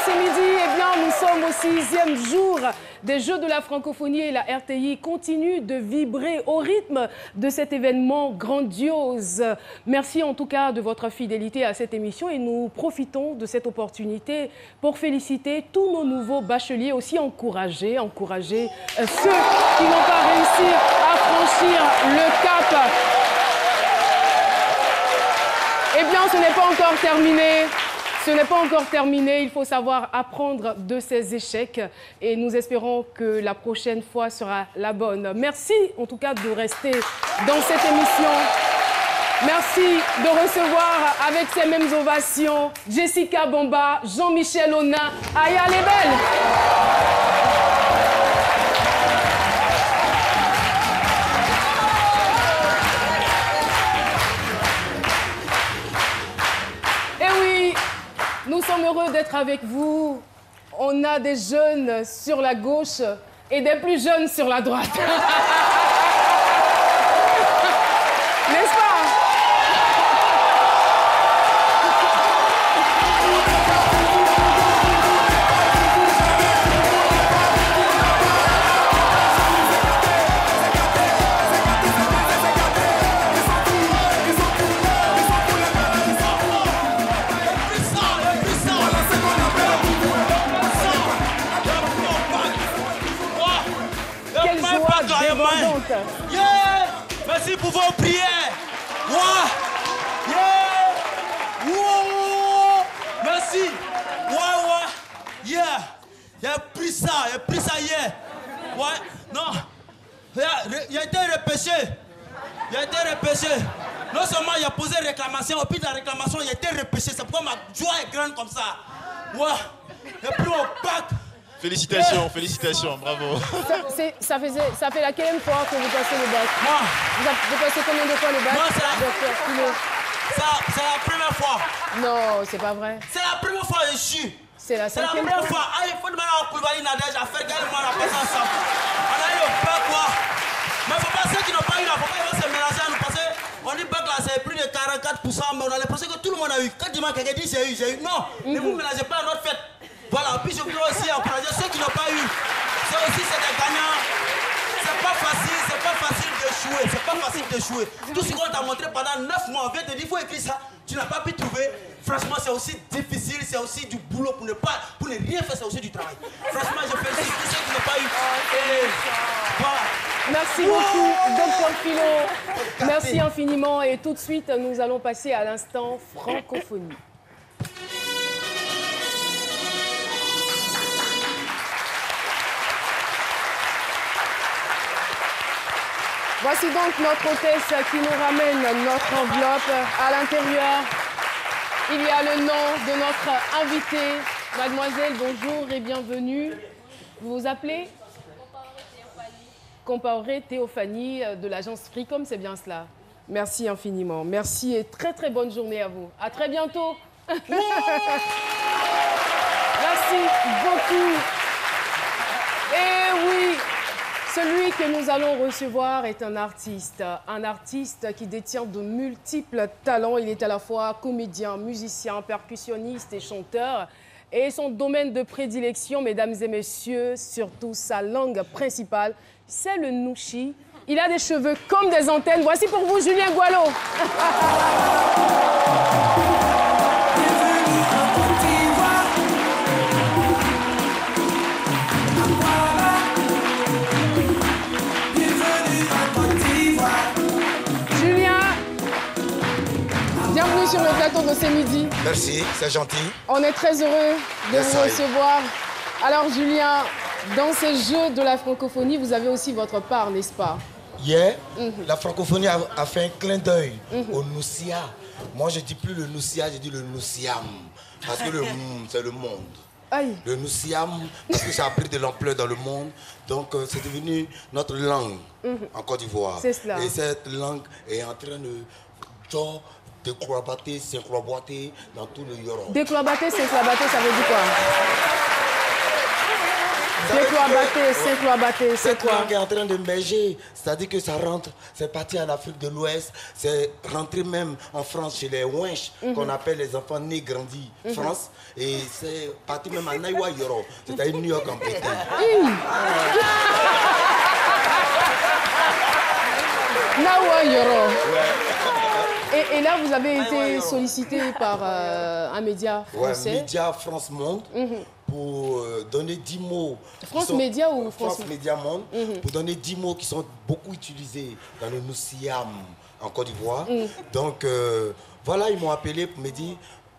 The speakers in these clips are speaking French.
de ce midi, eh bien, nous sommes au 6e jour des Jeux de la francophonie et la RTI continue de vibrer au rythme de cet événement grandiose. Merci en tout cas de votre fidélité à cette émission et nous profitons de cette opportunité pour féliciter tous nos nouveaux bacheliers, aussi encourager ceux qui n'ont pas réussi à franchir le cap. Eh bien, ce n'est pas encore terminé. Ce n'est pas encore terminé, il faut savoir apprendre de ces échecs et nous espérons que la prochaine fois sera la bonne. Merci en tout cas de rester dans cette émission. Merci de recevoir avec ces mêmes ovations Jessica Bomba, Jean-Michel Ona, Aya Lebel. Nous sommes heureux d'être avec vous. On a des jeunes sur la gauche et des plus jeunes sur la droite. N'est-ce pas? Yeah! Merci pour vos prières. Wow! Yeah! Wow! Merci. Ouais. Yeah! Il a pris ça hier. Ouais. Non. Il a été repêché. Non seulement il a posé réclamation, au pire de la réclamation, il a été repêché. C'est pourquoi ma joie est grande comme ça. Ouais. Il a pris mon bac. Félicitations, bravo. Ça fait la quatrième fois que vous passez le bac? Moi. Vous passez combien de fois le bac? Moi, c'est la première fois. Non, c'est pas vrai. C'est la première fois que je suis. C'est la cinquième fois. Ah, il faut demander à Koulibaly Nadège à faire quel mois on a passé ensemble. On a eu le bac quoi. Mais il ne faut pas ceux qui n'ont pas eu là, il faut pas se mélanger à nous passer. On dit bac là, c'est plus de 44%, mais on a l'impression que tout le monde a eu. Quand dis-moi quelqu'un dit j'ai eu. Non, ne vous mélangez pas à notre fête. Voilà, puis je voudrais aussi encourager ceux qui n'ont pas eu. C'est des gagnants. C'est pas facile d'échouer. Tout ce qu'on t'a montré pendant 9 mois, on vient te dire, il faut écrire ça. Tu n'as pas pu trouver. Franchement, c'est aussi difficile, c'est aussi du boulot pour ne rien faire, c'est aussi du travail. Franchement, je félicite tous ceux qui n'ont pas eu. Voilà. Merci beaucoup, Dr Philo. Merci infiniment. Et tout de suite, nous allons passer à l'instant francophonie. Voici donc notre hôtesse qui nous ramène notre enveloppe. À l'intérieur, il y a le nom de notre invitée. Mademoiselle, bonjour et bienvenue. Vous vous appelez Compaoré Théophanie de l'agence Fricom, c'est bien cela. Merci infiniment. Merci et très très bonne journée à vous. À très bientôt. Merci beaucoup. Et oui. Celui que nous allons recevoir est un artiste qui détient de multiples talents. Il est à la fois comédien, musicien, percussionniste et chanteur. Et son domaine de prédilection, mesdames et messieurs, surtout sa langue principale, c'est le nouchi. Il a des cheveux comme des antennes. Voici pour vous Julien Gualo. Bienvenue sur le plateau de ce midi. Merci, c'est gentil. On est très heureux de vous recevoir. Alors Julien, dans ces Jeux de la francophonie, vous avez aussi votre part, n'est-ce pas? Hier, la francophonie a fait un clin d'œil au Noussia. Moi, je ne dis plus le Noussia, je dis le Noussiam. Parce que le c'est le monde. Aïe. Le Noussiam, parce que ça a pris de l'ampleur dans le monde. Donc, c'est devenu notre langue en Côte d'Ivoire. C'est cela. Et cette langue est en train de décloabater,' dans tout le Yoro. Décloabater, syncloabater, ça veut dire quoi? Saint-Cloud-Baté, c'est quoi? Saint-Cloud est en train d'émerger, c'est-à-dire que ça rentre, c'est parti en Afrique de l'Ouest, c'est rentré même en France chez les Wench, qu'on appelle les enfants nés grandis France, et c'est parti même à Naiwa Yoro, c'est-à-dire New York en Bretagne. Naiwa Yoro. Et là, vous avez été sollicité par un média français. Média France Monde, pour donner 10 mots. France Média ou France Média Monde, pour donner 10 mots qui sont beaucoup utilisés dans le Nousiam en Côte d'Ivoire. Donc, voilà, ils m'ont appelé pour me dire,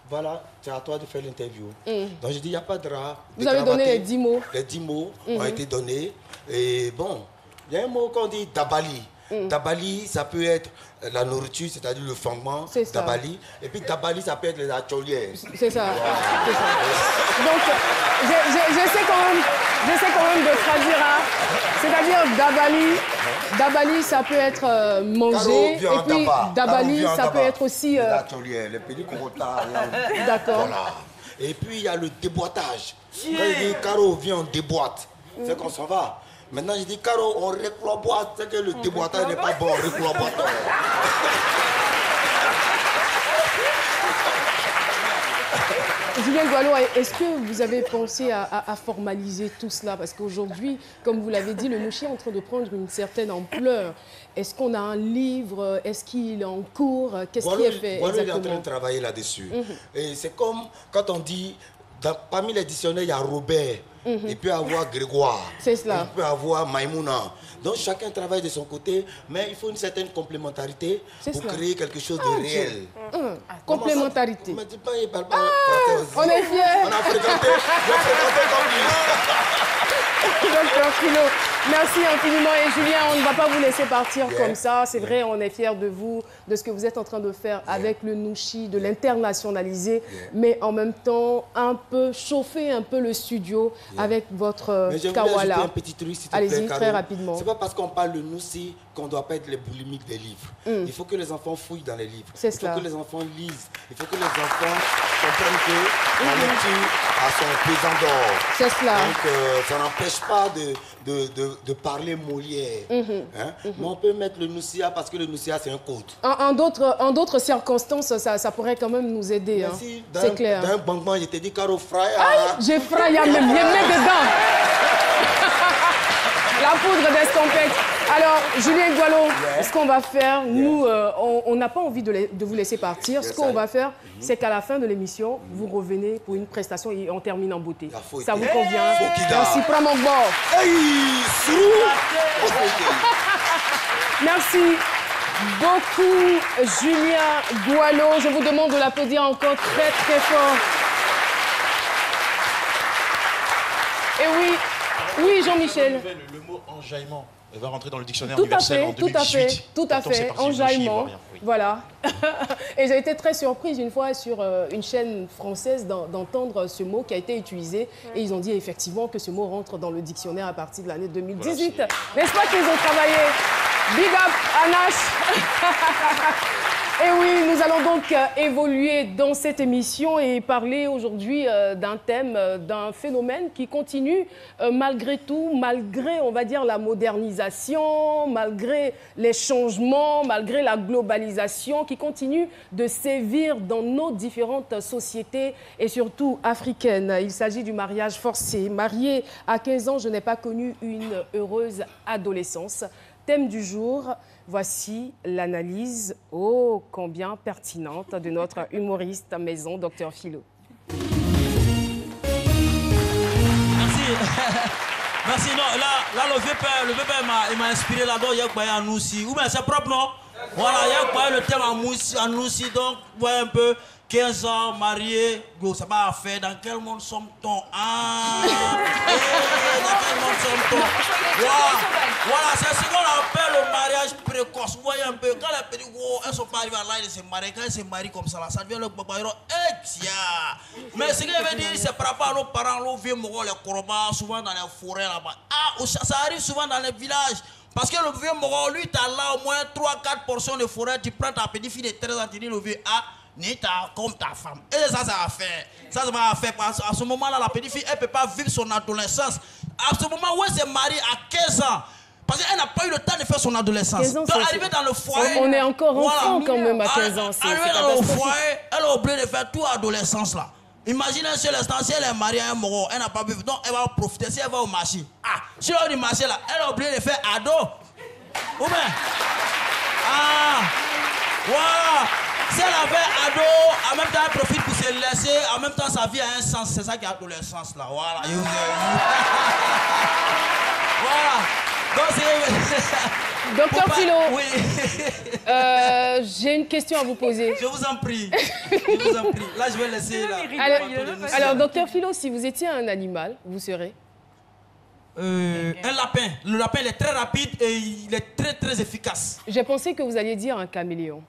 voilà, c'est à toi de faire l'interview. Donc, j'ai dit, il n'y a pas de drap. Vous avez donné les 10 mots. Les 10 mots ont été donnés. Et bon, il y a un mot qu'on dit Dabali. Dabali, ça peut être la nourriture, c'est-à-dire le fondement Dabali. Et puis Dabali, ça peut être les ateliers. C'est ça. C'est ça. Donc, j'essaie quand même de traduire. C'est-à-dire Dabali. Dabali, ça peut être manger. Et puis Dabali, ça peut être aussi... L'atelier, les petits corotars. D'accord. Voilà. Et puis, il y a le déboîtage. Quand il dit Caro, viens, on déboîte. C'est qu'on s'en va. Maintenant, je dis, Caro, on récloboite. C'est que le déboîtage n'est pas bon, on récloboite. Julien Gualo, est-ce que vous avez pensé à formaliser tout cela? Parce qu'aujourd'hui, comme vous l'avez dit, le Nouchi est en train de prendre une certaine ampleur. Est-ce qu'on a un livre? Est-ce qu'il est en cours? Qu'est-ce qui est fait exactement? Gualo est en train de travailler là-dessus. Et c'est comme quand on dit, parmi les dictionnaires, il y a Robert. Il peut avoir Grégoire, c'est cela. Il peut avoir Maïmouna. Donc chacun travaille de son côté, mais il faut une certaine complémentarité pour créer quelque chose de réel. Complémentarité. On est fiers. On a fréquenté comme lui. Docteur Philo, merci infiniment. Et Julien, on ne va pas vous laisser partir comme ça. C'est vrai, on est fiers de vous, de ce que vous êtes en train de faire avec le Nouchi, de l'internationaliser, mais en même temps, un peu chauffer un peu le studio avec votre Kawala. Un petit truc, s'il te plaît, allez-y, très rapidement. C'est pas parce qu'on parle de Nouchi qu'on ne doit pas être les boulimiques des livres. Il faut que les enfants fouillent dans les livres. Il faut que les enfants lisent. Il faut que les enfants comprennent que la lecture a son pesant d'or. C'est cela. Donc, ça n'empêche pas de parler Molière. Mais on peut mettre le Nousia parce que le Nousia, c'est un code. En d'autres circonstances, ça pourrait quand même nous aider. Hein. C'est clair. Dans un banquement, je t'ai dit, Caro, fraya. J'ai fraya même, il met dedans. La poudre d'escampette. Alors, Julien Gualo, ce qu'on va faire, nous, on n'a pas envie de vous laisser partir. Ce qu'on va faire, c'est qu'à la fin de l'émission, vous revenez pour une prestation et on termine en beauté. Ça vous convient? Merci, prends mon bord. Merci beaucoup, Julien Gualo. Je vous demande de l'applaudir encore très, très fort. Et oui, Jean-Michel. Le mot enjaillement va rentrer dans le dictionnaire tout universel en 2018. Tout à fait, enjaillement. Voilà. Et j'ai été très surprise une fois sur une chaîne française d'entendre ce mot qui a été utilisé. Et ils ont dit effectivement que ce mot rentre dans le dictionnaire à partir de l'année 2018. Voilà, n'est-ce pas qu'ils ont travaillé? Big up, Anache. Et oui, nous allons donc évoluer dans cette émission et parler aujourd'hui d'un thème, d'un phénomène qui continue malgré tout, malgré, on va dire, la modernisation, malgré les changements, malgré la globalisation qui continue de sévir dans nos différentes sociétés et surtout africaines. Il s'agit du mariage forcé. Mariée à 15 ans, je n'ai pas connu une heureuse adolescence. Thème du jour, voici l'analyse, ô combien pertinente, de notre humoriste maison, Dr Philo. Merci. Merci. Non, là le vieux père m'a inspiré là-dedans. Il y a quoi à nous aussi. Ou bien c'est propre, non? Voilà, il y a quoi le thème à nous aussi. Donc, vous voyez un peu, 15 ans, marié, gros, ça va faire. Dans quel monde sommes-nous? Ah, dans quel monde sommes-nous? Voilà, c'est ce qu'on appelle le mariage précoce. Vous voyez un peu, quand les petits gros, elles ne sont pas arrivés à l'âge de se marier, quand elles se marient comme ça, là, ça devient le babayro. Mais ce que je veux dire, c'est par rapport à nos parents, nos vieux morons, les korobas, souvent dans les forêts là-bas. Ah, ça arrive souvent dans les villages. Parce que le vieux moron, lui, tu as là au moins 3-4 portions de forêt, tu prends ta petite fille de 13 ans, tu dis le vieux, ah, ni comme ta femme. Et ça va faire. Ça va faire. À ce moment-là, la petite fille, elle ne peut pas vivre son adolescence. À ce moment où elle s'est mariée à 15 ans, parce qu'elle n'a pas eu le temps de faire son adolescence. Ans, donc, arrivée dans le foyer... On est encore enfant quand même à 15 ans. Arrivée dans le foyer, elle a oublié de faire toute l'adolescence là. Imaginez un seul instant, si elle est mariée à un moro, elle n'a pas pu... Donc, elle va profiter, si elle va au marché. Ah, si elle va au marché là, elle a oublié de faire ado. Ou bien... Ah, voilà. Si elle avait ado, en même temps elle profite pour se laisser, en même temps sa vie a un sens. C'est ça qui est l'adolescence là. Voilà. Voilà. Donc Docteur Philo, oui. j'ai une question à vous poser. Je vous en prie. Je vous en prie. Là, je vais laisser là. Alors, Docteur Philo, si vous étiez un animal, vous serez un lapin. Le lapin, il est très rapide et il est très, très efficace. J'ai pensé que vous alliez dire un caméléon.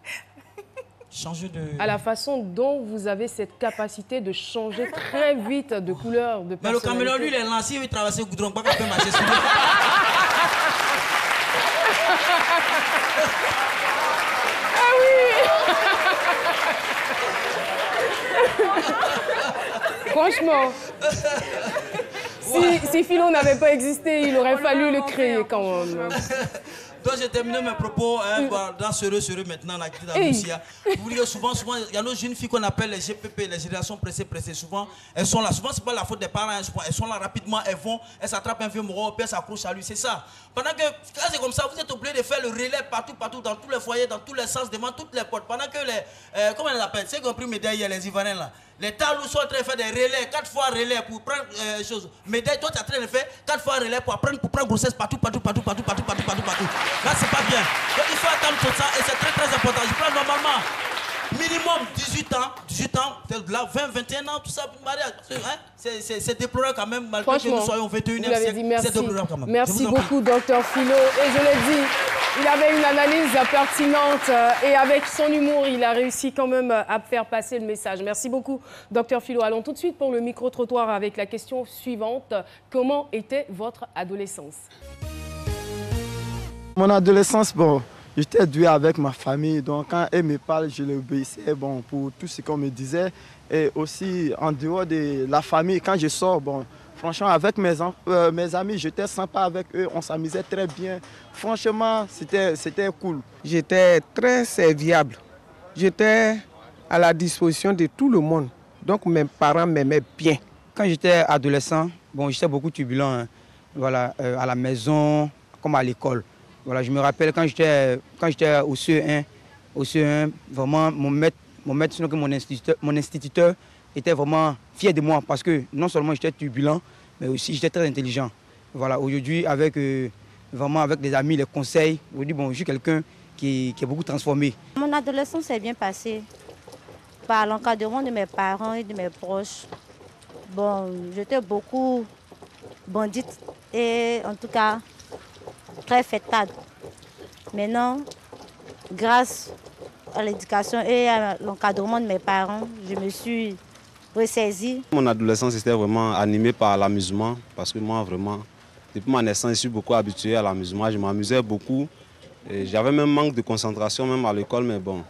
Changer de... À la façon dont vous avez cette capacité de changer très vite de couleur, de personnalité. Mais le caméléon, lui, il est lancé, il veut traverser le goudron. Pas qu'on peut marcher sur lui. Ah oui. Franchement. Si Philo n'avait pas existé, il aurait fallu le créer quand même. Donc j'ai terminé mes propos dans Sérieux maintenant, là, qui est dans Lucia. Vous voyez que souvent, il y a nos jeunes filles qu'on appelle les GPP, les générations pressées. Souvent, elles sont là. Souvent, c'est pas la faute des parents. Elles sont là rapidement, elles s'attrapent un vieux moro, puis elles s'accrochent à lui. C'est ça. Pendant que, quand c'est comme ça, vous êtes obligé de faire le relais partout, dans tous les foyers, dans tous les sens, devant toutes les portes. Pendant que les, comment on les appelle, c'est compris médaille, les Ivoiriens là. Les talous sont en train de faire des relais, 4 fois relais pour prendre choses. Médaille, toi tu es en train de faire 4 fois relais pour prendre grossesse partout. Là, c'est pas bien. Donc il faut attendre tout ça et c'est très très important. Je prends normalement minimum 18 ans, là 20, 21 ans, tout ça, mariage. Hein? C'est déplorable quand même, malgré que nous soyons au 21e siècle. C'est déplorable quand même. Merci beaucoup, Docteur Philo. Et je l'ai dit, il avait une analyse pertinente et avec son humour, il a réussi quand même à faire passer le message. Merci beaucoup, Docteur Philo. Allons tout de suite pour le micro-trottoir avec la question suivante. Comment était votre adolescence? Mon adolescence, bon, j'étais doué avec ma famille, donc quand elle me parle, je l'obéissais bon, pour tout ce qu'on me disait. Et aussi, en dehors de la famille, quand je sors, bon, franchement, avec mes amis, j'étais sympa avec eux, on s'amusait très bien. Franchement, c'était cool. J'étais très serviable. J'étais à la disposition de tout le monde. Donc mes parents m'aimaient bien. Quand j'étais adolescent, bon, j'étais beaucoup turbulent, hein. Voilà, à la maison, comme à l'école. Voilà, je me rappelle quand j'étais au CE1, vraiment mon maître, sinon que mon instituteur était vraiment fier de moi parce que non seulement j'étais turbulent, mais aussi j'étais très intelligent. Voilà, aujourd'hui avec vraiment avec des amis, les conseils, aujourd'hui bon, je suis quelqu'un qui est beaucoup transformé. Mon adolescence s'est bien passée par l'encadrement de mes parents et de mes proches. Bon, j'étais beaucoup bandite et en tout cas très fêtarde. Maintenant, grâce à l'éducation et à l'encadrement de mes parents, je me suis ressaisie. Mon adolescence était vraiment animée par l'amusement parce que moi, vraiment, depuis ma naissance, je suis beaucoup habitué à l'amusement. Je m'amusais beaucoup. J'avais même manque de concentration, même à l'école, mais bon,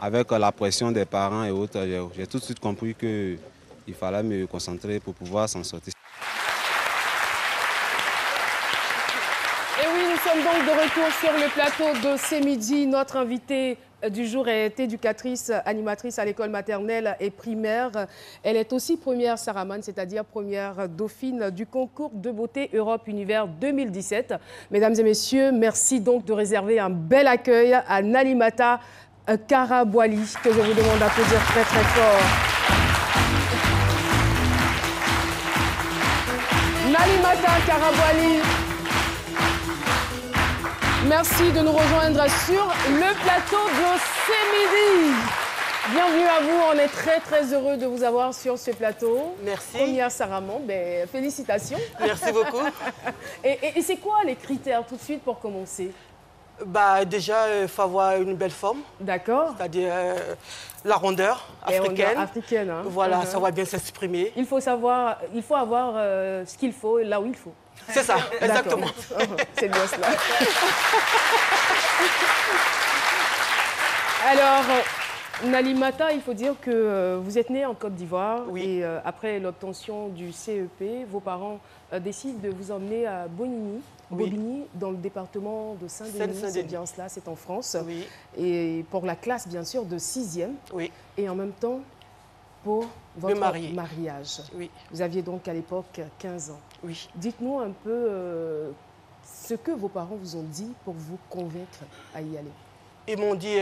avec la pression des parents et autres, j'ai tout de suite compris qu'il fallait me concentrer pour pouvoir s'en sortir. Et oui, nous sommes donc de retour sur le plateau de C'est Midi. Notre invitée du jour est éducatrice, animatrice à l'école maternelle et primaire. Elle est aussi première Saraman, c'est-à-dire première dauphine du concours de beauté Europe Univers 2017. Mesdames et messieurs, merci donc de réserver un bel accueil à Nalimata Karabwali, que je vous demande d'applaudir très très fort. Nalimata Karabwali, merci de nous rejoindre sur le plateau de C'est Midi. Bienvenue à vous, on est très très heureux de vous avoir sur ce plateau. Merci. Première Saraman, ben, félicitations. Merci beaucoup. Et c'est quoi les critères tout de suite pour commencer? Bah, déjà, il faut avoir une belle forme. D'accord. C'est-à-dire la rondeur africaine. Africaine, hein. Voilà, savoir bien s'exprimer. Il faut avoir ce qu'il faut là où il faut. C'est ça, exactement. C'est bien cela. Alors, Nalimata, il faut dire que vous êtes né en Côte d'Ivoire. Oui. Et après l'obtention du CEP, vos parents décident de vous emmener à Bobigny, dans le département de Saint-Denis. C'est bien cela, c'est en France. Oui. Et pour la classe, bien sûr, de 6e. Oui. Et en même temps, pour votre mariage. Oui. Vous aviez donc à l'époque 15 ans. Oui. Dites-nous un peu ce que vos parents vous ont dit pour vous convaincre à y aller. Ils m'ont dit,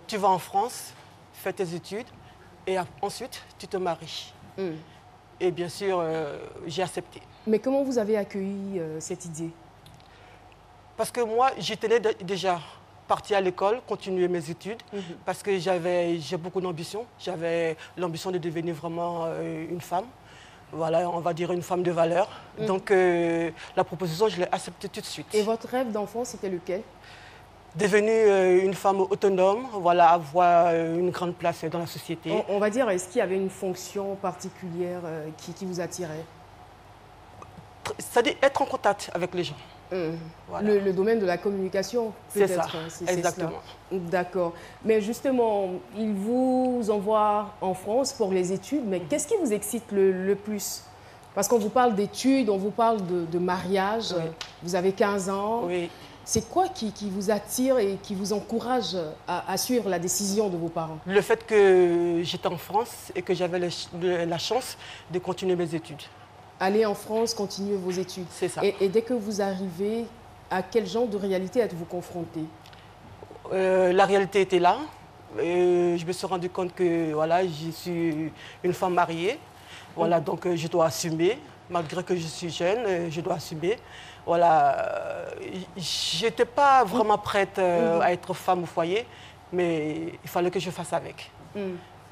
tu vas en France, fais tes études et ensuite tu te maries. Et bien sûr, j'ai accepté. Mais comment vous avez accueilli cette idée? Parce que moi, j'étais déjà partie à l'école, continuer mes études, parce que j'ai beaucoup d'ambition. J'avais l'ambition de devenir vraiment une femme. Voilà, on va dire une femme de valeur. Donc la proposition, je l'ai acceptée tout de suite. Et votre rêve d'enfant, c'était lequel? Devenir une femme autonome, voilà, avoir une grande place dans la société. On va dire, est-ce qu'il y avait une fonction particulière qui vous attirait? C'est-à-dire être en contact avec les gens. Voilà. Le domaine de la communication, peut-être. C'est ça, exactement. D'accord. Mais justement, ils vous envoient en France pour les études, mais qu'est-ce qui vous excite le plus? Parce qu'on vous parle d'études, on vous parle de mariage, vous avez 15 ans. Oui. C'est quoi qui vous attire et qui vous encourage à suivre la décision de vos parents? Le fait que j'étais en France et que j'avais la chance de continuer mes études. Aller en France, continuer vos études. C'est ça. Et dès que vous arrivez, à quel genre de réalité êtes-vous confronté? La réalité était là. Je me suis rendu compte que voilà, je suis une femme mariée. Voilà, donc je dois assumer. Malgré que je suis jeune, je dois assumer. Voilà, je n'étais pas vraiment prête à être femme au foyer, mais il fallait que je fasse avec.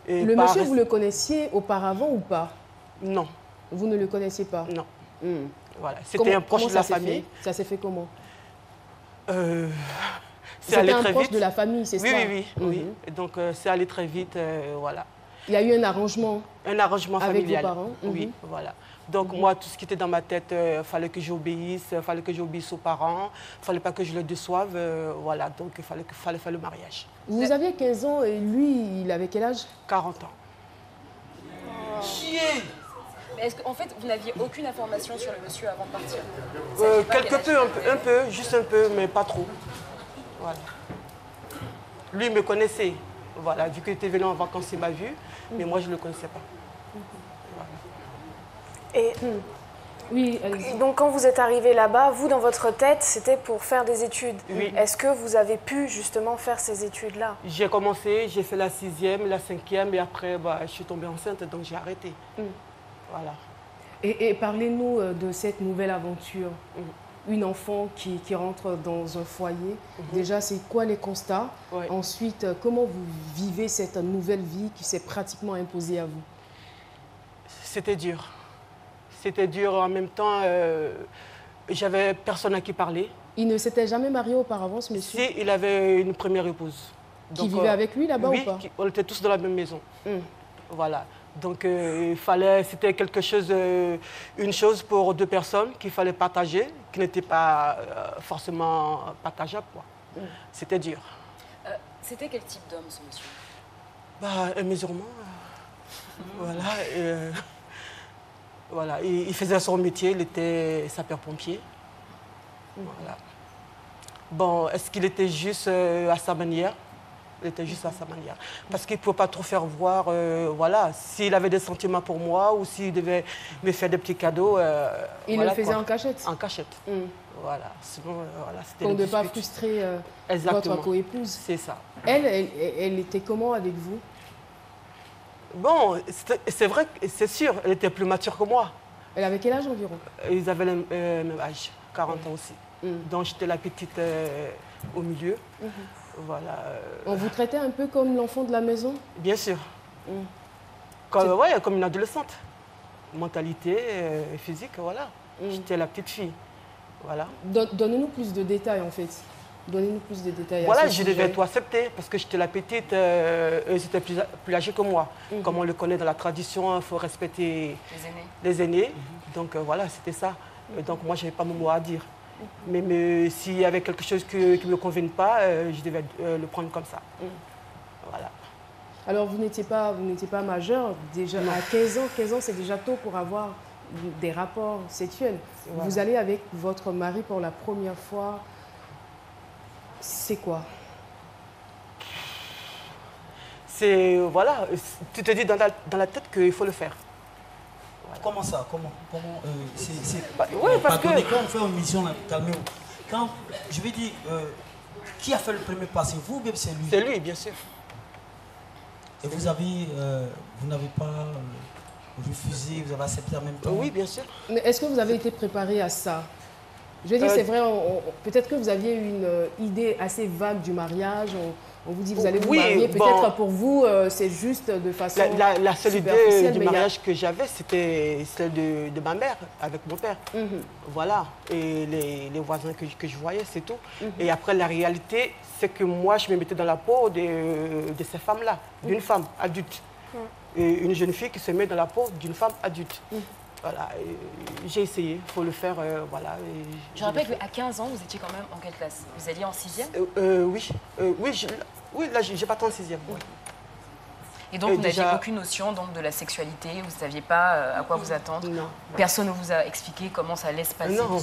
Le monsieur, vous le connaissiez auparavant ou pas? Non. Vous ne le connaissiez pas? Non. Voilà, c'était un proche de la famille. Ça s'est fait comment? C'est allé très vite. C'était un proche de la famille, c'est ça? Oui. Et donc, c'est allé très vite, voilà. Il y a eu un arrangement? Un arrangement familial. Avec vos parents? Oui, voilà. Donc, moi, tout ce qui était dans ma tête, il fallait que j'obéisse, il fallait que j'obéisse aux parents, il ne fallait pas que je les déçoive, voilà. Donc, il fallait faire le mariage. Vous aviez 15 ans et lui, il avait quel âge? 40 ans. Chier! Mais est-ce qu'en fait, vous n'aviez aucune information sur le monsieur avant de partir? Quelque peu, un peu, juste un peu, mais pas trop. Voilà. Lui, il me connaissait. Voilà, vu qu'il était venu en vacances, il m'a vu, mais moi, je ne le connaissais pas. Voilà. Et oui, donc, quand vous êtes arrivé là-bas, vous, dans votre tête, c'était pour faire des études. Oui. Est-ce que vous avez pu, justement, faire ces études-là? J'ai commencé, j'ai fait la 6e, la 5e, et après, je suis tombée enceinte, donc j'ai arrêté. Voilà. Et parlez-nous de cette nouvelle aventure. Une enfant qui rentre dans un foyer. Déjà, c'est quoi les constats? Ensuite, comment vous vivez cette nouvelle vie qui s'est pratiquement imposée à vous? C'était dur. C'était dur. En même temps, j'avais personne à qui parler. Il ne s'était jamais marié auparavant, ce monsieur? Si, il avait une première épouse. Qui vivait avec lui là-bas ou pas? Oui, on était tous dans la même maison. Voilà. Donc, c'était quelque chose, une chose pour deux personnes qu'il fallait partager, qui n'était pas forcément partageable, quoi. C'était dur. C'était quel type d'homme, ce monsieur? Un musulman. Voilà. Voilà. Il faisait son métier, il était sapeur-pompier. Voilà. Bon, est-ce qu'il était juste à sa manière? Il était juste à sa manière. Parce qu'il ne pouvait pas trop faire voir, voilà, s'il avait des sentiments pour moi ou s'il devait me faire des petits cadeaux. Il le faisait en cachette? En cachette. Voilà. Sinon, voilà, c'était pour ne pas frustrer votre coépouse. C'est ça. Elle était comment avec vous? Bon, c'est vrai, c'est sûr, elle était plus mature que moi. Elle avait quel âge environ? Ils avaient le même âge, 40 ans aussi. Donc j'étais la petite au milieu. Voilà. On vous traitait un peu comme l'enfant de la maison? Bien sûr. Comme une adolescente. Mentalité, physique, voilà. J'étais la petite fille. Voilà. Donnez-nous plus de détails en fait. Donnez-nous plus de détails. Voilà, je devais tout accepter parce que j'étais la petite, eux étaient plus âgés que moi. Comme on le connaît dans la tradition, il faut respecter les aînés. Donc voilà, c'était ça. Et donc moi, je n'avais pas mon mot à dire. Mais s'il y avait quelque chose qui ne me convenait pas, je devais le prendre comme ça. Voilà. Alors, vous n'étiez pas majeur, déjà à 15 ans. 15 ans, c'est déjà tôt pour avoir des rapports sexuels. Voilà. Vous allez avec votre mari pour la première fois. C'est quoi? C'est, voilà, tu te dis dans la tête qu'il faut le faire. Voilà. Comment ça? Comment ouais, parce que... Quand on fait une mission, calmez-vous. Quand, je vais dire, qui a fait le premier pas? C'est vous ou bien c'est lui? C'est lui, bien sûr. Et vous n'avez pas refusé, vous avez accepté en même temps? Oui, bien sûr. Mais est-ce que vous avez été préparé à ça? Je veux dire, c'est vrai, peut-être que vous aviez une idée assez vague du mariage. On vous dit, vous allez vous marier. Peut-être pour vous, c'est juste de façon la seule idée du mariage que j'avais, c'était celle de ma mère, avec mon père. Voilà. Et les voisins que je voyais, c'est tout. Et après, la réalité, c'est que moi, je me mettais dans la peau de ces femmes-là, d'une femme adulte. Et une jeune fille qui se met dans la peau d'une femme adulte. Voilà, j'ai essayé, il faut le faire, voilà. Je rappelle qu'à 15 ans, vous étiez quand même en quelle classe? Vous alliez en 6e? Oui, là, j'ai pas 36e. Oui. Et donc, vous n'aviez aucune notion donc, de la sexualité, vous ne saviez pas à quoi vous attendre? Non. Personne ne vous a expliqué comment ça allait se passer? Non,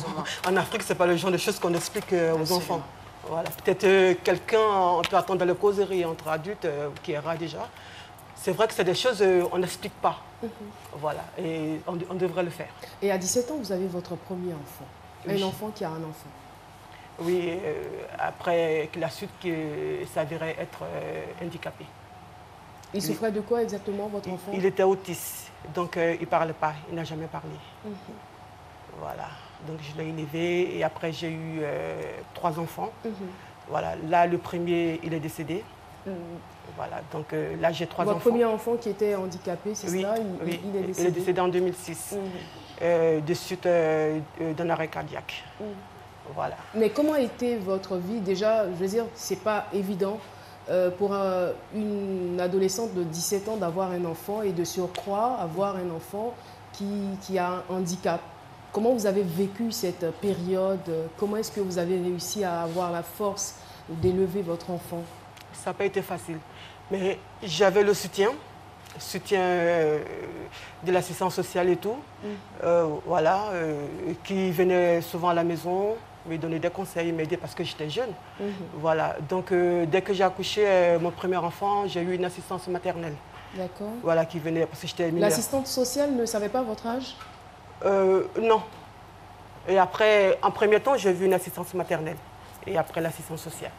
en Afrique, ce n'est pas le genre de choses qu'on explique aux enfants. Voilà. Peut-être quelqu'un, on peut attendre dans la causerie entre adultes, qui ira déjà. C'est vrai que c'est des choses qu'on n'explique pas. Voilà, et on devrait le faire. Et à 17 ans, vous avez votre premier enfant. Oui. Un enfant qui a un enfant. Oui, après la suite qui s'avérait être handicapé. Il souffrait de quoi exactement, votre enfant? Il était autiste, donc il ne parlait pas, il n'a jamais parlé. Voilà, donc je l'ai élevé et après j'ai eu 3 enfants. Voilà, là le premier, il est décédé. Voilà, donc là j'ai 3 enfants. Votre premier enfant qui était handicapé, c'est ça? Il est décédé. Il est décédé en 2006, de suite d'un arrêt cardiaque. Voilà. Mais comment était votre vie? Déjà, je veux dire, c'est pas évident pour une adolescente de 17 ans d'avoir un enfant et de surcroît avoir un enfant qui a un handicap. Comment vous avez vécu cette période? Comment est-ce que vous avez réussi à avoir la force d'élever votre enfant? Ça n'a pas été facile. Mais j'avais le soutien de l'assistance sociale et tout, voilà, qui venait souvent à la maison, me donner des conseils, m'aider parce que j'étais jeune. Voilà, donc dès que j'ai accouché mon premier enfant, j'ai eu une assistance maternelle. D'accord. Voilà, qui venait parce que j'étais mineure. L'assistante sociale ne savait pas votre âge? Non. Et après, en premier temps, j'ai vu une assistance maternelle. Et après, l'assistance sociale.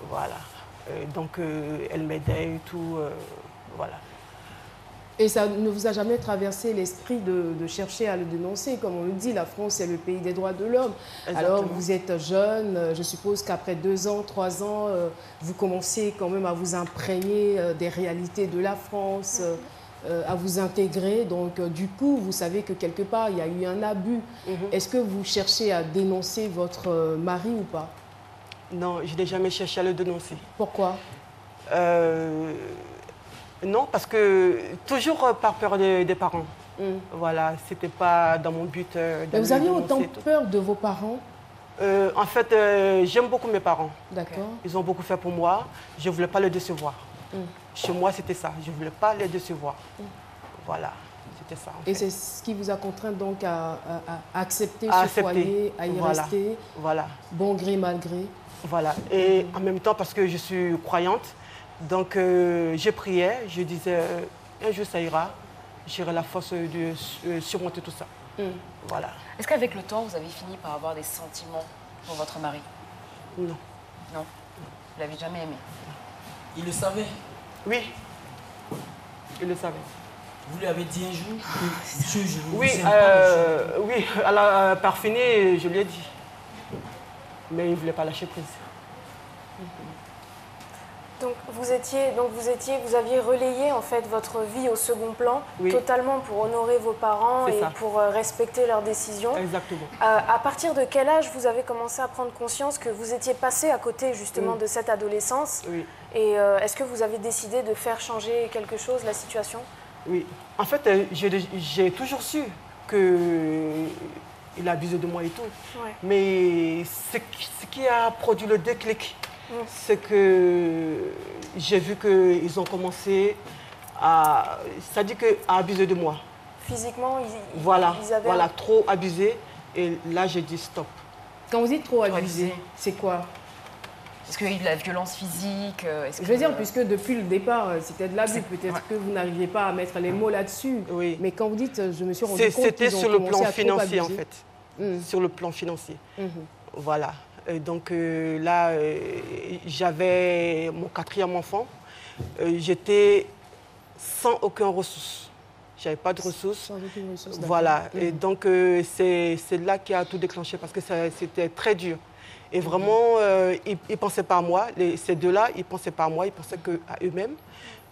Voilà. Donc, elle m'aidait et tout, voilà. Et ça ne vous a jamais traversé l'esprit de chercher à le dénoncer? Comme on le dit, la France, c'est le pays des droits de l'homme. Alors, vous êtes jeune, je suppose qu'après 2 ans, 3 ans, vous commencez quand même à vous imprégner des réalités de la France, à vous intégrer. Donc, du coup, vous savez que quelque part, il y a eu un abus. Est-ce que vous cherchez à dénoncer votre mari ou pas? Non, je n'ai jamais cherché à le dénoncer. Pourquoi? Non, parce que toujours par peur des parents. Voilà, c'était pas dans mon but. Mais vous aviez autant peur de vos parents? En fait, j'aime beaucoup mes parents. D'accord. Ils ont beaucoup fait pour moi. Je ne voulais pas les décevoir. Chez moi, c'était ça. Je ne voulais pas les décevoir. Voilà, c'était ça. Et c'est ce qui vous a contraint donc à accepter ce foyer, à y rester, bon gré, mal gré. Voilà, et en même temps, parce que je suis croyante, donc je priais, je disais, un jour ça ira, j'aurai la force de surmonter tout ça. Voilà. Est-ce qu'avec le temps, vous avez fini par avoir des sentiments pour votre mari? Non. Non? Vous ne l'avez jamais aimé? Il le savait? Oui, il le savait. Vous lui avez dit un jour que monsieur, je vous oui, oui, par fini, je lui ai dit. Mais il ne voulait pas lâcher prise. Donc vous aviez relayé en fait votre vie au second plan, totalement pour honorer vos parents et pour respecter leurs décisions. Exactement. À partir de quel âge vous avez commencé à prendre conscience que vous étiez passé à côté justement de cette adolescence? Et est-ce que vous avez décidé de faire changer quelque chose, la situation? Oui. En fait, j'ai toujours su qu'il abusait de moi et tout. Mais ce qui a produit le déclic, c'est que j'ai vu qu'ils ont commencé à... C'est-à-dire à abuser de moi. Physiquement, ils avaient... trop abusé. Et là, j'ai dit stop. Quand vous dites trop abusé, c'est quoi? Est-ce qu'il y a eu de la violence physique? Je veux dire, puisque depuis le départ, c'était de l'abus, peut-être que vous n'arriviez pas à mettre les mots là-dessus. Oui. Mais quand vous dites, je me suis rendu compte c'était qu'ils ont sur le plan commencé à trop financier, en abuser. fait. Sur le plan financier. Voilà. Et donc là, j'avais mon 4e enfant. J'étais sans aucune ressource. Je n'avais pas de ressources. Sans aucune ressource, voilà. Et donc, c'est là qui a tout déclenché parce que c'était très dur. Et vraiment, ils ne pensaient pas à moi. Ces deux-là, ils ne pensaient pas à moi, ils pensaient qu'à eux-mêmes.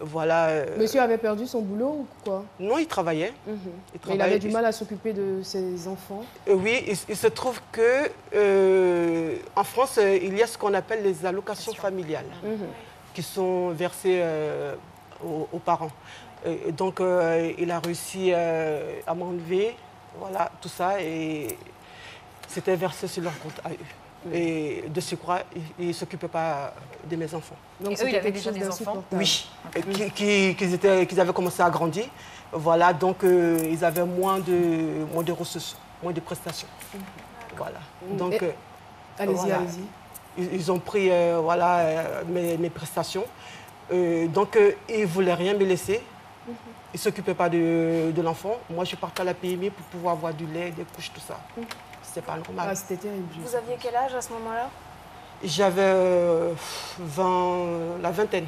Voilà. Monsieur avait perdu son boulot ou quoi? Non, il travaillait. Mais il avait du mal à s'occuper de ses enfants? Oui, il se trouve que en France, il y a ce qu'on appelle les allocations familiales qui sont versées aux parents. Et donc, il a réussi à m'enlever, voilà, tout ça, et c'était versé sur leur compte à eux. Et de surcroît, il ne s'occupait pas de mes enfants. Donc, eux, il avait déjà des enfants? Oui, qu'ils avaient commencé à grandir. Voilà, donc ils avaient moins de ressources, moins de prestations. Voilà. Donc, allez-y. Ils ont pris mes prestations. Donc, ils ne voulaient rien me laisser. Ils ne s'occupaient pas de l'enfant. Moi, je partais à la PMI pour pouvoir avoir du lait, des couches, tout ça. C'était pas normal. Ah, c'était terrible. Vous aviez quel âge à ce moment-là? J'avais la vingtaine.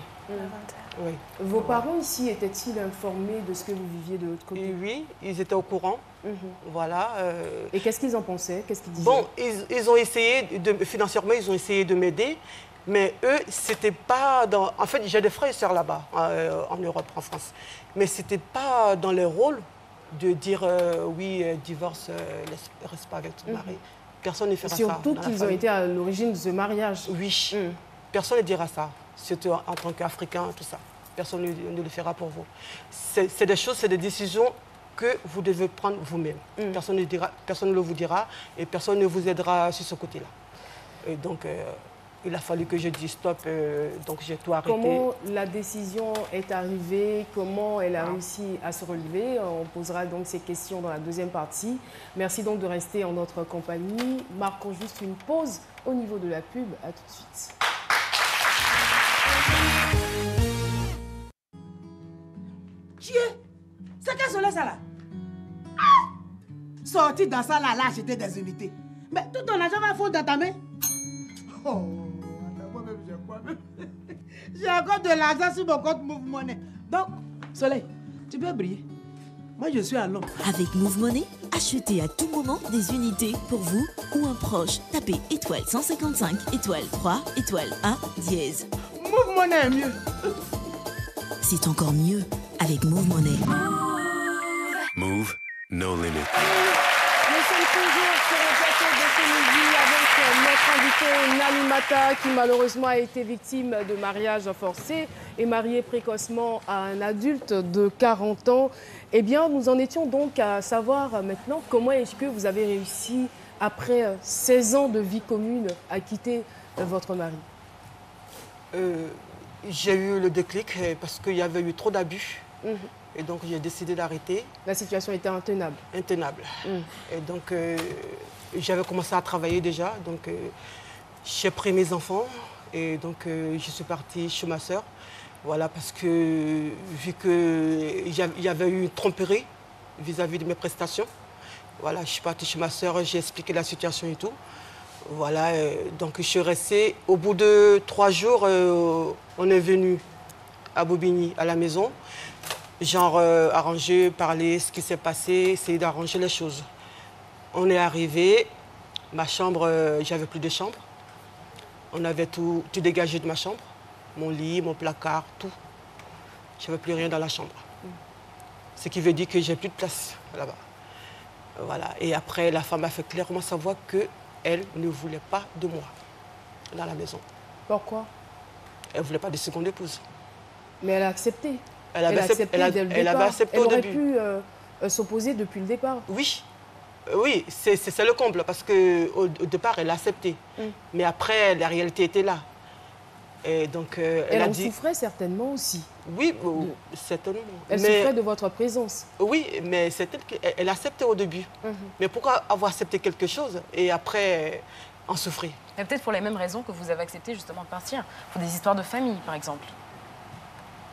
Oui. Vos parents ici étaient-ils informés de ce que vous viviez de l'autre côté? Oui, ils étaient au courant. Voilà. Et qu'est-ce qu'ils en pensaient? Qu'est-ce qu'ils disaient? Bon, ils ont essayé, financièrement, ils ont essayé de m'aider. Mais eux, c'était pas dans... En fait, j'ai des frères et sœurs là-bas, en Europe, en France. Mais c'était pas dans leur rôle de dire oui, divorce, reste pas avec ton mari. Personne ne fera ça. Surtout qu'ils ont été à l'origine de ce mariage. Oui. Personne ne dira ça, surtout en tant qu'Africain, tout ça. Personne ne le fera pour vous. C'est des choses, c'est des décisions que vous devez prendre vous-même. Personne ne le vous dira et personne ne vous aidera sur ce côté-là. Et donc... il a fallu que je dise stop, donc j'ai tout arrêté. Comment la décision est arrivée? Comment elle a réussi à se relever? On posera donc ces questions dans la deuxième partie. Merci donc de rester en notre compagnie. Marquons juste une pause au niveau de la pub. À tout de suite. Dieu, c'est quel soleil ça là? Sorti dans ça là, acheter des unités. Mais tout ton argent va foutre dans ta main? Oh. J'ai encore de l'argent sur mon compte Move Money. Donc, Soleil, tu peux briller. Moi, je suis à l'homme. Avec Move Money, achetez à tout moment des unités pour vous ou un proche. Tapez étoile 155, étoile 3, étoile 1, dièse. Move Money est mieux. C'est encore mieux avec Move Money. Move, no limit. Nous sommes toujours sur le plateau de ce midi avec notre invité Nalimata qui malheureusement a été victime de mariage forcé et marié précocement à un adulte de 40 ans. Eh bien, nous en étions donc à savoir maintenant comment est-ce que vous avez réussi, après 16 ans de vie commune, à quitter votre mari. J'ai eu le déclic parce qu'il y avait eu trop d'abus. Et donc, j'ai décidé d'arrêter. La situation était intenable. Intenable. Et donc, j'avais commencé à travailler déjà. Donc, j'ai pris mes enfants et donc, je suis partie chez ma sœur. Voilà, parce que vu qu'il y avait eu une tromperie vis-à-vis de mes prestations, voilà, je suis partie chez ma sœur, j'ai expliqué la situation et tout. Voilà, donc je suis restée. Au bout de 3 jours, on est venu à Bobigny, à la maison. Genre arranger, parler ce qui s'est passé, essayer d'arranger les choses. On est arrivé, ma chambre, j'avais plus de chambre. On avait tout dégagé de ma chambre. Mon lit, mon placard, tout. Je n'avais plus rien dans la chambre. Ce qui veut dire que j'ai plus de place là-bas. Voilà. Et après, la femme a fait clairement savoir qu'elle ne voulait pas de moi dans la maison. Pourquoi? Elle ne voulait pas de seconde épouse. Mais elle a accepté. Elle avait accepté au début. Elle aurait pu s'opposer depuis le départ. Oui. Oui, c'est le comble parce qu'au départ, elle a accepté. Mais après, la réalité était là. Et donc, elle en souffrait certainement aussi. Oui, certainement. Elle souffrait de votre présence. Oui, mais c'est elle qu'elle acceptait au début. Mais pourquoi avoir accepté quelque chose et après en souffrir? Mais peut-être pour les mêmes raisons que vous avez accepté justement de partir. Pour des histoires de famille, par exemple.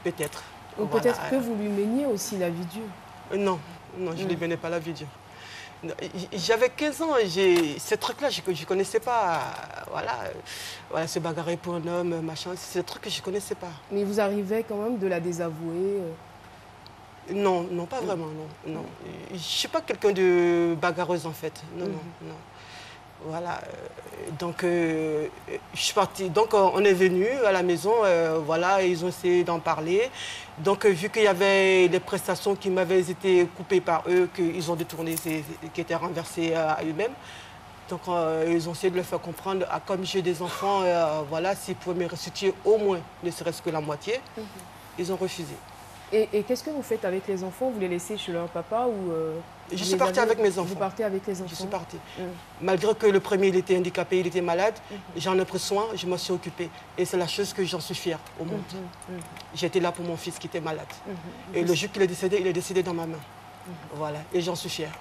Peut-être. Ou peut-être que vous lui meniez aussi la vie dure. Non, non, je ne lui menais pas la vie dure. J'avais 15 ans et ces trucs-là, je ne connaissais pas. Voilà, se bagarrer pour un homme, machin, c'est des trucs que je ne connaissais pas. Mais vous arrivez quand même de la désavouer Non, non, pas vraiment, non. Non. Je ne suis pas quelqu'un de bagarreuse, en fait. Non, non, non. Voilà, donc je suis partie. Donc on est venu à la maison, voilà, ils ont essayé d'en parler. Donc vu qu'il y avait des prestations qui m'avaient été coupées par eux, qu'ils ont détourné, qui étaient renversées à eux-mêmes. Donc ils ont essayé de leur faire comprendre, comme j'ai des enfants, voilà, s'ils pouvaient me restituer au moins, ne serait-ce que la moitié, ils ont refusé. Et qu'est-ce que vous faites avec les enfants? Vous les laissez chez leur papa ou Je suis partie avec mes enfants. Vous partez avec les enfants? Je suis partie. Malgré que le premier, il était handicapé, il était malade, j'en ai pris soin, je m'en suis occupée. Et c'est la chose que j'en suis fière au monde. J'étais là pour mon fils qui était malade. Et le jour qu'il est décédé dans ma main. Voilà, et j'en suis fière.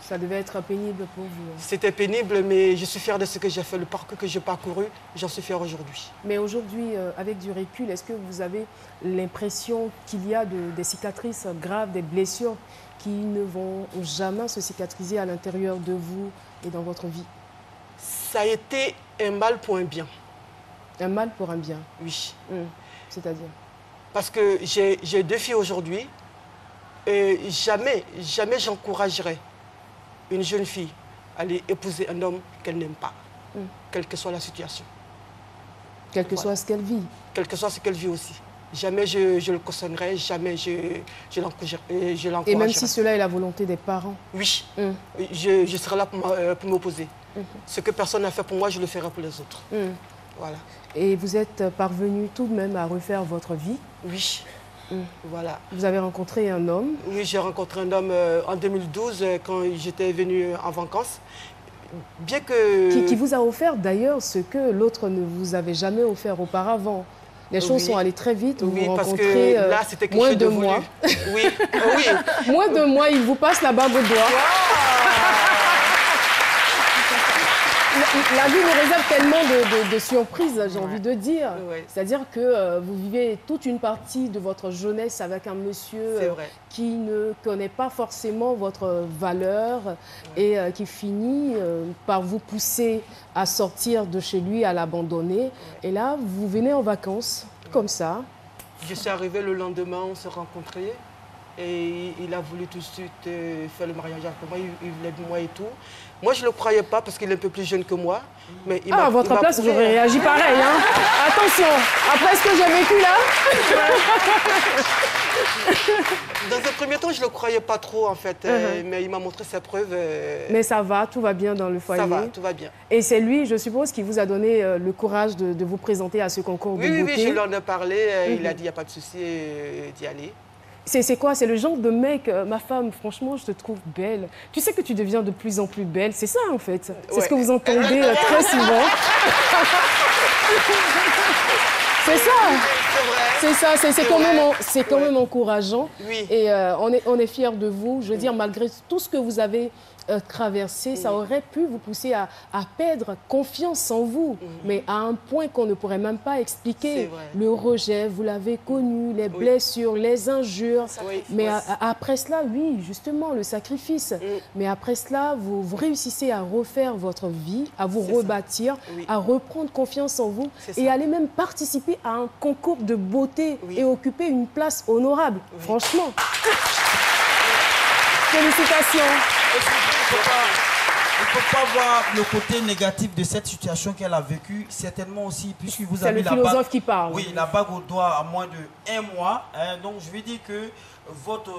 Ça devait être pénible pour vous. C'était pénible, mais je suis fière de ce que j'ai fait, le parcours que j'ai parcouru, j'en suis fière aujourd'hui. Mais aujourd'hui, avec du recul, est-ce que vous avez l'impression qu'il y a des cicatrices graves, des blessures qui ne vont jamais se cicatriser à l'intérieur de vous et dans votre vie? Ça a été un mal pour un bien. Un mal pour un bien? Oui. C'est-à-dire? Parce que j'ai 2 filles aujourd'hui et jamais j'encouragerais une jeune fille à aller épouser un homme qu'elle n'aime pas, quelle que soit la situation. Quel que soit ce qu'elle vit. Quel que soit ce qu'elle vit aussi. Jamais je le cautionnerai, jamais je l'encouragerai. Et même si cela est la volonté des parents? Oui, je serai là pour m'opposer. Ce que personne n'a fait pour moi, je le ferai pour les autres. Voilà. Et vous êtes parvenu tout de même à refaire votre vie? Oui. Voilà. Vous avez rencontré un homme? Oui, j'ai rencontré un homme en 2012 quand j'étais venue en vacances. Bien que... Qui vous a offert d'ailleurs ce que l'autre ne vous avait jamais offert auparavant. Les choses sont allées très vite, vous vous rencontrez parce que là, c'était quelque moins chose de mois. Oui, oui. Moins de mois, il vous passe la bague au doigt. La vie nous réserve tellement de surprises, j'ai envie de dire. C'est-à-dire que vous vivez toute une partie de votre jeunesse avec un monsieur qui ne connaît pas forcément votre valeur et qui finit par vous pousser à sortir de chez lui, à l'abandonner. Et là, vous venez en vacances, comme ça. Je suis arrivée le lendemain, on s'est rencontrés. Et il a voulu tout de suite faire le mariage avec moi, il voulait de moi et tout. Moi, je ne le croyais pas parce qu'il est un peu plus jeune que moi. Mais à votre place, j'aurais réagi pareil. Hein. Attention, après ce que j'ai vécu là. Dans un premier temps, je ne le croyais pas trop en fait. Mais il m'a montré ses preuves. Mais ça va, tout va bien dans le foyer. Ça va, tout va bien. Et c'est lui, je suppose, qui vous a donné le courage de vous présenter à ce concours de beauté. Oui, je lui en ai parlé. Il a dit, il n'y a pas de souci d'y aller. C'est quoi? C'est le genre de mec, ma femme, franchement, je te trouve belle. Tu sais que tu deviens de plus en plus belle. C'est ça, en fait. C'est ce que vous entendez très souvent. C'est ça. C'est ça. C'est quand même encourageant. Oui. Et on est fiers de vous. Je veux dire, malgré tout ce que vous avez traversé, ça aurait pu vous pousser à perdre confiance en vous, mais à un point qu'on ne pourrait même pas expliquer. Le rejet, vous l'avez connu, les blessures, les injures. Mais après cela, oui, justement, le sacrifice. Mais après cela, vous réussissez à refaire votre vie, à vous rebâtir, à reprendre confiance en vous et aller même participer à un concours de beauté et occuper une place honorable. Franchement. Félicitations. Il ne faut pas voir le côté négatif de cette situation qu'elle a vécue. Certainement aussi, puisque vous avez la bague... C'est le philosophe qui parle. Oui, la bague au doigt à moins de 1 mois. Donc, je veux dire que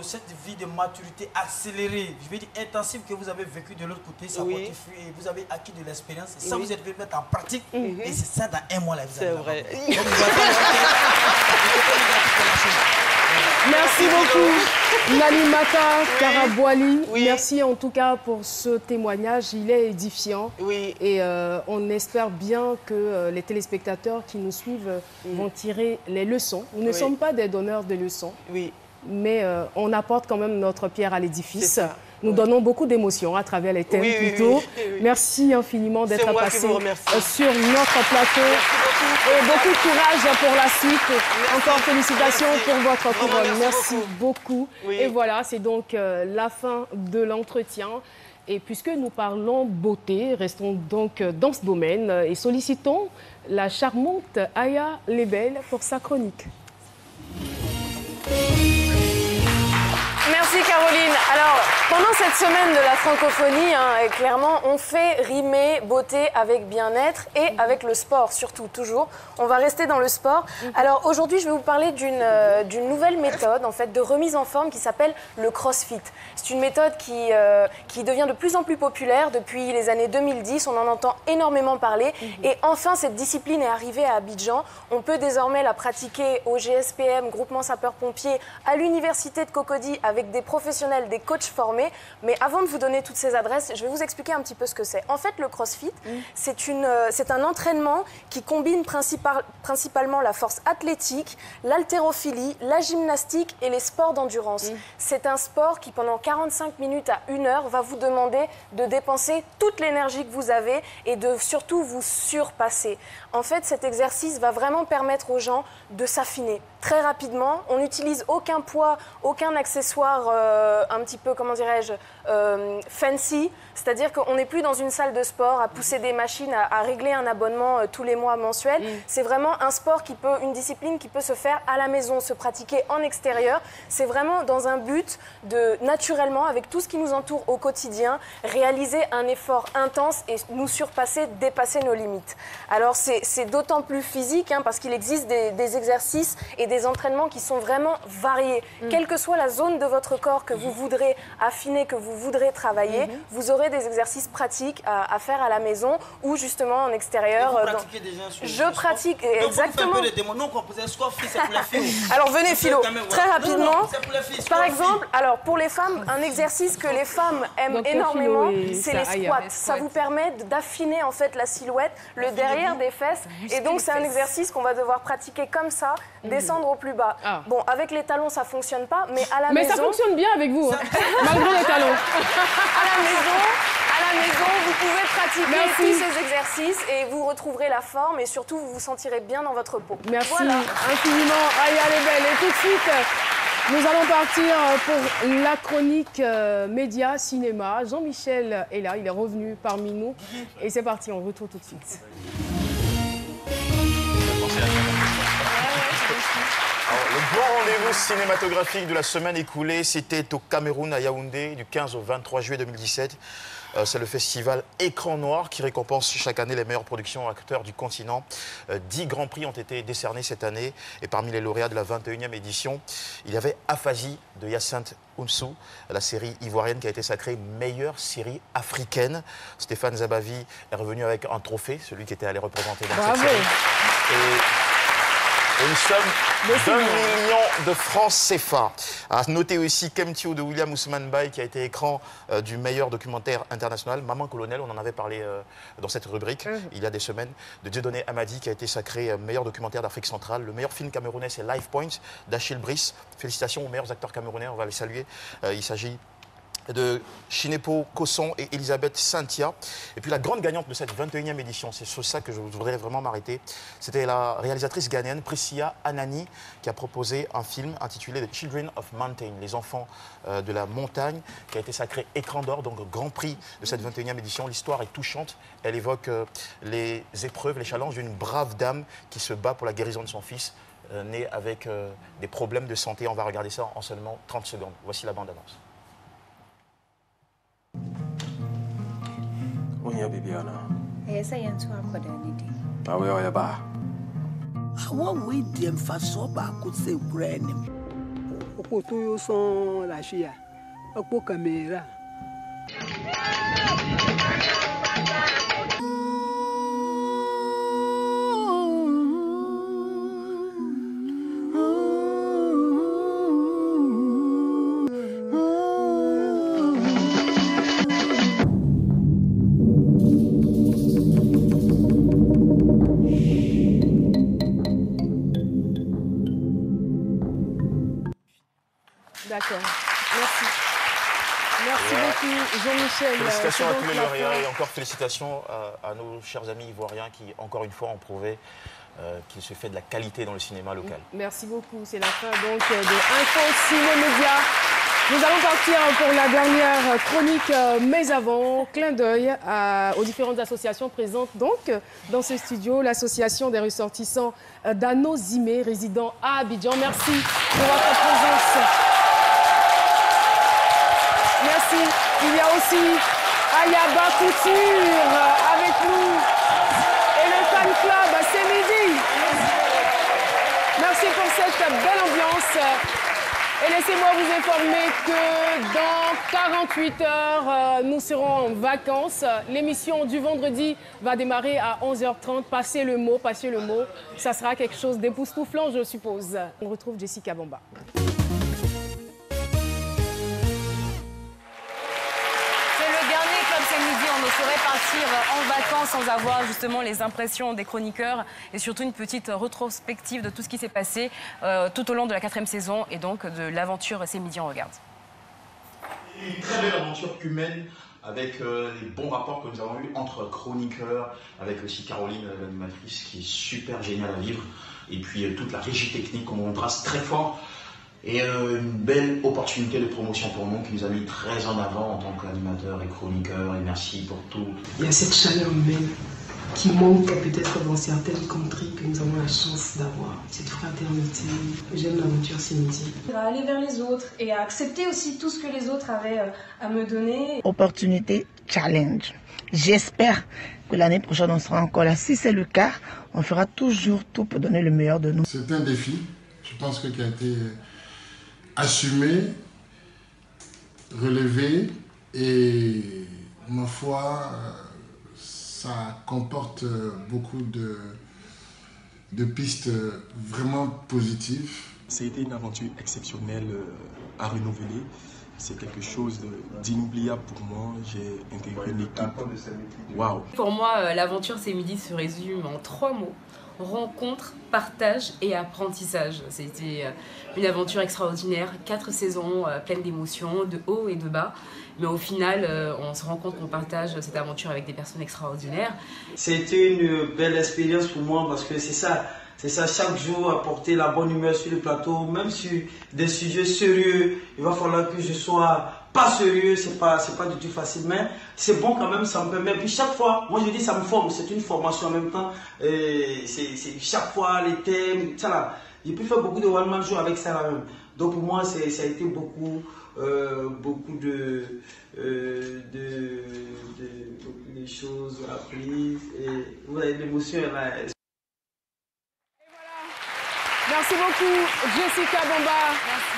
cette vie de maturité accélérée, je veux dire intensive que vous avez vécue de l'autre côté, ça et vous avez acquis de l'expérience. Et ça, vous êtes venu mettre en pratique. Et c'est ça dans 1 mois. C'est vrai. Donc, Merci beaucoup, Nalimata Karabouali. Oui. Merci en tout cas pour ce témoignage. Il est édifiant. Oui. Et on espère bien que les téléspectateurs qui nous suivent vont tirer les leçons. Nous ne sommes pas des donneurs de leçons. Oui. Mais on apporte quand même notre pierre à l'édifice. Nous donnons beaucoup d'émotions à travers les thèmes plutôt. Merci infiniment d'être passé sur notre plateau. Et beaucoup de courage pour la suite. Encore félicitations pour votre couronne. Merci beaucoup. Et voilà, c'est donc la fin de l'entretien. Et puisque nous parlons beauté, restons donc dans ce domaine et sollicitons la charmante Aya Lebel pour sa chronique. Merci Caroline. Alors, pendant cette semaine de la francophonie, clairement, on fait rimer beauté avec bien-être et avec le sport, surtout, toujours. On va rester dans le sport. Alors, aujourd'hui, je vais vous parler d'une nouvelle méthode, en fait, de remise en forme qui s'appelle le CrossFit. C'est une méthode qui devient de plus en plus populaire depuis les années 2010. On en entend énormément parler. Et enfin, cette discipline est arrivée à Abidjan. On peut désormais la pratiquer au GSPM, Groupement Sapeurs-Pompiers, à l'Université de Cocody, avec des professionnels, des coachs formés. Mais avant de vous donner toutes ces adresses, je vais vous expliquer un petit peu ce que c'est. En fait, le CrossFit, c'est un entraînement qui combine principalement la force athlétique, l'haltérophilie, la gymnastique et les sports d'endurance. C'est un sport qui, pendant 45 minutes à 1 heure, va vous demander de dépenser toute l'énergie que vous avez et de surtout vous surpasser. En fait, cet exercice va vraiment permettre aux gens de s'affiner très rapidement. On n'utilise aucun poids, aucun accessoire un petit peu, comment dirais-je, fancy. C'est-à-dire qu'on n'est plus dans une salle de sport à pousser des machines, à régler un abonnement tous les mois mensuel. C'est vraiment un sport une discipline qui peut se faire à la maison, se pratiquer en extérieur. C'est vraiment dans un but de, naturellement, avec tout ce qui nous entoure au quotidien, réaliser un effort intense et nous surpasser, dépasser nos limites. Alors c'est d'autant plus physique parce qu'il existe des exercices et des entraînements qui sont vraiment variés. Quelle que soit la zone de votre corps que vous voudrez affiner, que vous voudrez travailler, vous aurez des exercices pratiques à faire à la maison ou justement en extérieur. Vous pratiquez déjà je pratique, exactement. Donc, vous nous, qu'on faisait squat, c'est pour les filles. Alors venez Philo, très rapidement. Non, pour les filles, par exemple, alors pour les femmes, un exercice que les femmes aiment énormément, c'est les squats. Ça vous permet d'affiner en fait la silhouette, le derrière des fesses. Et donc c'est un exercice qu'on va devoir pratiquer comme ça, descendre au plus bas. Bon, avec les talons ça fonctionne pas, mais à la maison. Mais ça fonctionne bien avec vous, malgré les talons. À la maison, vous pouvez pratiquer tous ces exercices et vous retrouverez la forme et surtout vous vous sentirez bien dans votre peau. Merci infiniment, Aya Lebel. Et tout de suite, nous allons partir pour la chronique média, cinéma. Jean-Michel est là, il est revenu parmi nous. Et c'est parti, on retourne tout de suite. Alors, le grand rendez-vous cinématographique de la semaine écoulée, c'était au Cameroun, à Yaoundé, du 15 au 23 juillet 2017. C'est le festival Écran Noir qui récompense chaque année les meilleures productions acteurs du continent. 10 grands prix ont été décernés cette année. Et parmi les lauréats de la 21e édition, il y avait Aphasie de Hyacinthe Oumsou, la série ivoirienne qui a été sacrée meilleure série africaine. Stéphane Zabavi est revenu avec un trophée, celui qui était allé représenter dans cette série. Et une somme d'1 million de francs CFA. À noter aussi Kemtio de William Ousmane Baye qui a été écran du meilleur documentaire international. Maman Colonel, on en avait parlé dans cette rubrique il y a des semaines. De Dieudonné Amadi qui a été sacré meilleur documentaire d'Afrique centrale. Le meilleur film camerounais, c'est Life Point d'Achille Brice. Félicitations aux meilleurs acteurs camerounais, on va les saluer. Il s'agit de Chinepo Cosson et Elisabeth Cynthia. Et puis la grande gagnante de cette 21e édition, c'est sur ça que je voudrais vraiment m'arrêter, c'était la réalisatrice ghanéenne Priscilla Anani qui a proposé un film intitulé The Children of Mountain, les enfants de la montagne, qui a été sacré écran d'or, donc grand prix de cette 21e édition. L'histoire est touchante, elle évoque les épreuves, les challenges d'une brave dame qui se bat pour la guérison de son fils, né avec des problèmes de santé. On va regarder ça en seulement 30 secondes. Voici la bande-annonce. Onya Bibiana. Esa yantu akoda nidi. Awe oya ba. Awa we dem fa so ba ko se kura enim. Opo to yo son la shia. Opo kamera. Merci beaucoup, Jean-Michel. Félicitations à tous les lauréats et encore félicitations à nos chers amis ivoiriens qui, encore une fois, ont prouvé qu'il se fait de la qualité dans le cinéma local. Merci beaucoup. C'est la fin donc de Info Ciné-Média. Nous allons partir pour la dernière chronique, mais avant, clin d'œil aux différentes associations présentes donc dans ce studio. L'association des ressortissants d'Ano Zimé, résident à Abidjan. Merci pour votre présence. Merci. Il y a aussi Ayaba Couture avec nous et le fan club, c'est midi. Merci pour cette belle ambiance. Et laissez-moi vous informer que dans 48 heures, nous serons en vacances. L'émission du vendredi va démarrer à 11h30. Passez le mot. Ça sera quelque chose d'époustouflant, je suppose. On retrouve Jessica Bamba. On ne saurait partir en vacances sans avoir justement les impressions des chroniqueurs et surtout une petite rétrospective de tout ce qui s'est passé tout au long de la 4e saison et donc de l'aventure C'est midi on regarde. Une très belle aventure humaine avec les bons rapports que nous avons eus entre chroniqueurs, avec aussi Caroline, l'animatrice, qui est super géniale à vivre, et puis toute la régie technique qu'on embrasse très fort. Et une belle opportunité de promotion pour nous qui nous a mis très en avant en tant qu'animateur et chroniqueur. Et merci pour tout. Il y a cette chaleur humaine qui manque peut-être dans certaines contrées que nous avons la chance d'avoir. Cette fraternité. J'aime l'aventure C'est midi. À aller vers les autres et à accepter aussi tout ce que les autres avaient à me donner. Opportunité challenge. J'espère que l'année prochaine on sera encore là. Si c'est le cas, on fera toujours tout pour donner le meilleur de nous. C'est un défi, je pense que qui a été assumé, relevé et ma foi, ça comporte beaucoup de pistes vraiment positives. Ça a été une aventure exceptionnelle à renouveler. C'est quelque chose d'inoubliable pour moi. J'ai intégré une équipe. Waouh! Pour moi, l'aventure C'est midi se résume en 3 mots. Rencontre, partage et apprentissage. C'était une aventure extraordinaire, 4 saisons pleines d'émotions, de haut et de bas. Mais au final, on se rend compte qu'on partage cette aventure avec des personnes extraordinaires. C'était une belle expérience pour moi parce que c'est ça, chaque jour apporter la bonne humeur sur le plateau, même sur des sujets sérieux. Il va falloir que je sois pas sérieux, c'est pas du tout facile, mais c'est bon quand même, ça me permet. Puis chaque fois, moi je dis ça me forme, c'est une formation en même temps. C'est chaque fois les thèmes, ça là. J'ai pu faire beaucoup de one-man show avec ça là même. Donc pour moi, ça a été beaucoup de choses apprises et ouais, l'émotion est là. Merci beaucoup, Jessica Bamba.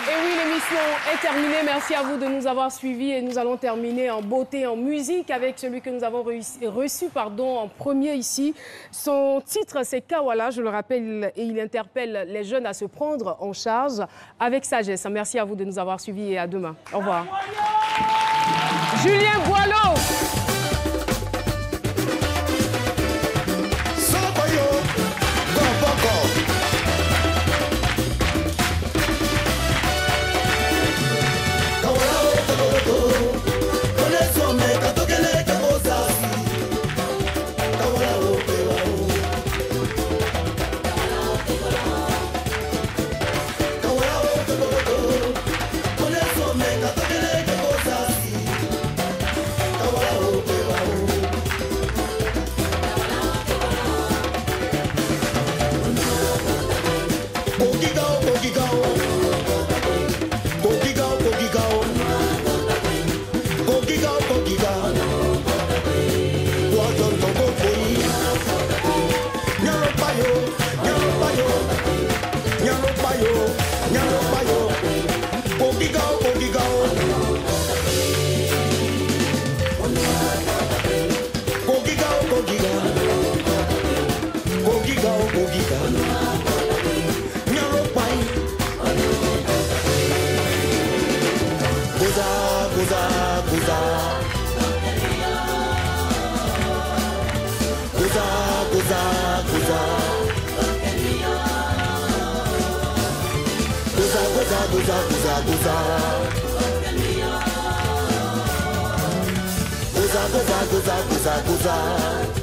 Et oui, l'émission est terminée. Merci à vous de nous avoir suivis. Et nous allons terminer en beauté, en musique, avec celui que nous avons reçu en premier ici. Son titre, c'est Kawala, je le rappelle, et il interpelle les jeunes à se prendre en charge avec sagesse. Merci à vous de nous avoir suivis et à demain. Au revoir. Julien Boileau. goza, goza, goza, goza.